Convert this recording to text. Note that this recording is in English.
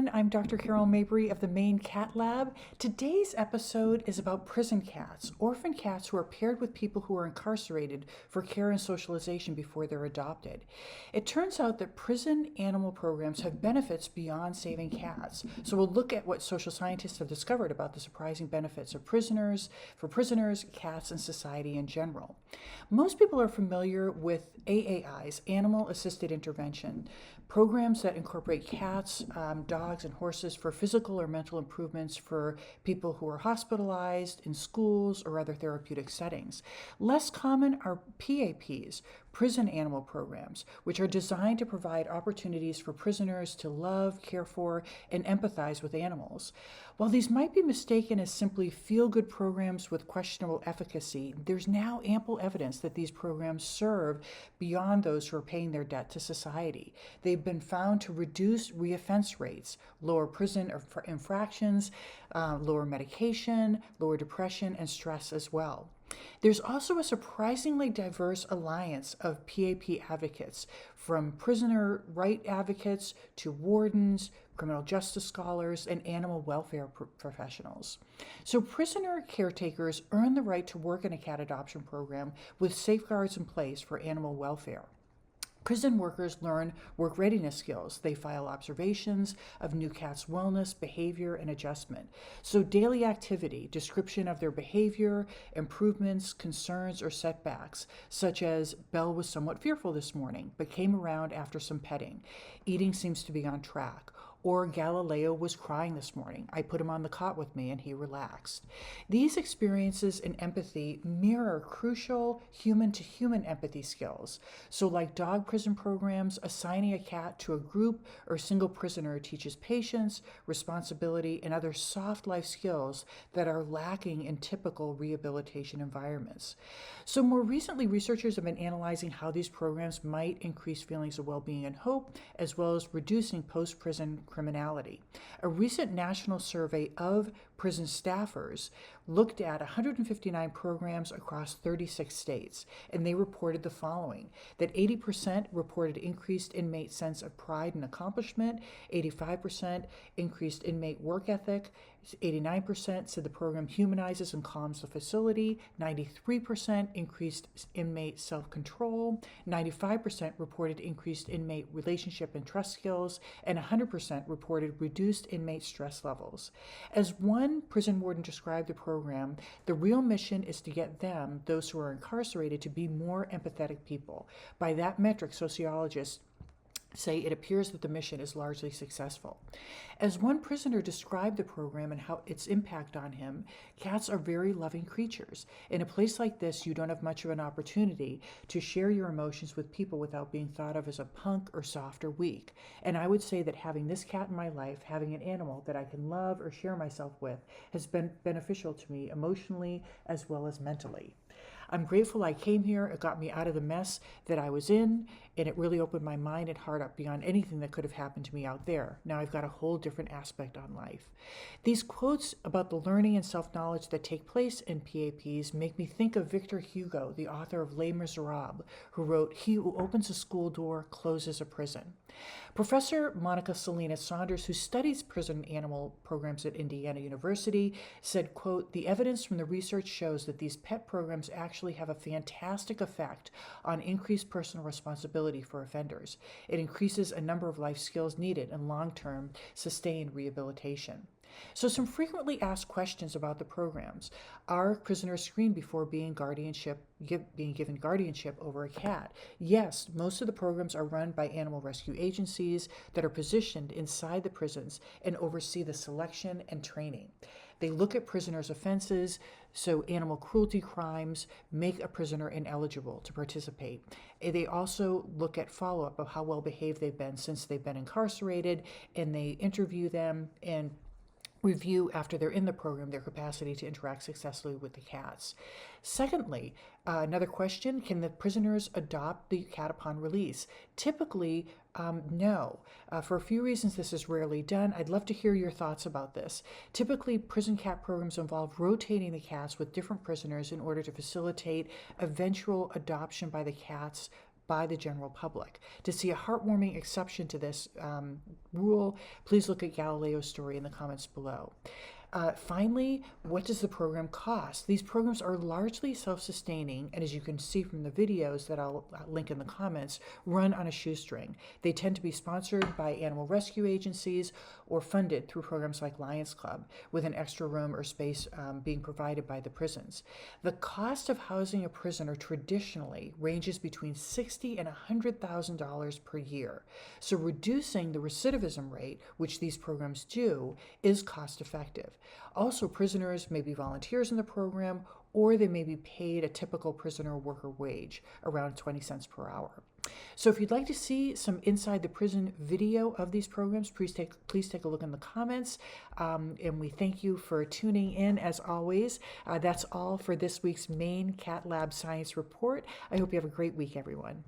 everyone. I'm Dr. Carol Mabry of the Maine Cat Lab. Today's episode is about prison cats, orphan cats who are paired with people who are incarcerated for care and socialization before they're adopted. It turns out that prison animal programs have benefits beyond saving cats. So we'll look at what social scientists have discovered about the surprising benefits of prisoners, cats, and society in general. Most people are familiar with AAIs, Animal Assisted Intervention, programs that incorporate cats, dogs, and horses for physical or mental improvements for people who are hospitalized, in schools, or other therapeutic settings. Less common are PAPs, prison animal programs, which are designed to provide opportunities for prisoners to love, care for, and empathize with animals. While these might be mistaken as simply feel-good programs with questionable efficacy, there's now ample evidence that these programs serve beyond those who are paying their debt to society. They've been found to reduce reoffense rates, lower prison infractions, lower medication, lower depression, and stress as well. There's also a surprisingly diverse alliance of PAP advocates, from prisoner right advocates to wardens, criminal justice scholars, and animal welfare professionals. So prisoner caretakers earn the right to work in a cat adoption program with safeguards in place for animal welfare. Prison workers learn work readiness skills. They file observations of new cats' wellness, behavior, and adjustment. So daily activity, description of their behavior, improvements, concerns, or setbacks, such as Belle was somewhat fearful this morning, but came around after some petting. Eating seems to be on track. Or Galileo was crying this morning. I put him on the cot with me and he relaxed. These experiences and empathy mirror crucial human-to-human empathy skills. So like dog prison programs, assigning a cat to a group or single prisoner teaches patience, responsibility, and other soft life skills that are lacking in typical rehabilitation environments. So more recently, researchers have been analyzing how these programs might increase feelings of well-being and hope, as well as reducing post-prison criminality. A recent national survey of prison staffers looked at 159 programs across 36 states, and they reported the following: that 80% reported increased inmate sense of pride and accomplishment, 85% increased inmate work ethic, 89% said the program humanizes and calms the facility, 93% increased inmate self-control, 95% reported increased inmate relationship and trust skills, and 100% reported reduced inmate stress levels. As one prison warden described the program, the real mission is to get them, those who are incarcerated, to be more empathetic people. By that metric, sociologists say it appears that the mission is largely successful. As one prisoner described the program and how its impact on him, cats are very loving creatures. In a place like this, you don't have much of an opportunity to share your emotions with people without being thought of as a punk or soft or weak. And I would say that having this cat in my life, having an animal that I can love or share myself with, has been beneficial to me emotionally as well as mentally. I'm grateful I came here. It got me out of the mess that I was in, and it really opened my mind and heart up beyond anything that could have happened to me out there. Now I've got a whole different aspect on life. These quotes about the learning and self-knowledge that take place in PAPs make me think of Victor Hugo, the author of Les Miserables, who wrote, "He who opens a school door closes a prison." Professor Monica Salinas Saunders, who studies prison animal programs at Indiana University, said, quote, "The evidence from the research shows that these pet programs actually have a fantastic effect on increased personal responsibility for offenders. It increases a number of life skills needed in long-term sustained rehabilitation." So some frequently asked questions about the programs. Are prisoners screened before being given guardianship over a cat? Yes, most of the programs are run by animal rescue agencies that are positioned inside the prisons and oversee the selection and training. They look at prisoners' offenses, so animal cruelty crimes make a prisoner ineligible to participate. They also look at follow-up of how well behaved they've been since they've been incarcerated, and they interview them and review, after they're in the program, their capacity to interact successfully with the cats. Secondly, another question, can the prisoners adopt the cat upon release? Typically, no. For a few reasons, this is rarely done. I'd love to hear your thoughts about this. Typically, prison cat programs involve rotating the cats with different prisoners in order to facilitate eventual adoption by the cats by the general public. To see a heartwarming exception to this rule, please look at Galileo's story in the comments below. Finally, what does the program cost? These programs are largely self-sustaining, and as you can see from the videos that I'll link in the comments, run on a shoestring. They tend to be sponsored by animal rescue agencies or funded through programs like Lions Club, with an extra room or space being provided by the prisons. The cost of housing a prisoner traditionally ranges between $60,000 and $100,000 per year. So reducing the recidivism rate, which these programs do, is cost effective. Also, prisoners may be volunteers in the program, or they may be paid a typical prisoner worker wage, around 20 cents per hour. So if you'd like to see some inside the prison video of these programs, please take a look in the comments. And we thank you for tuning in as always. That's all for this week's Maine Cat Lab Science Report. I hope you have a great week, everyone.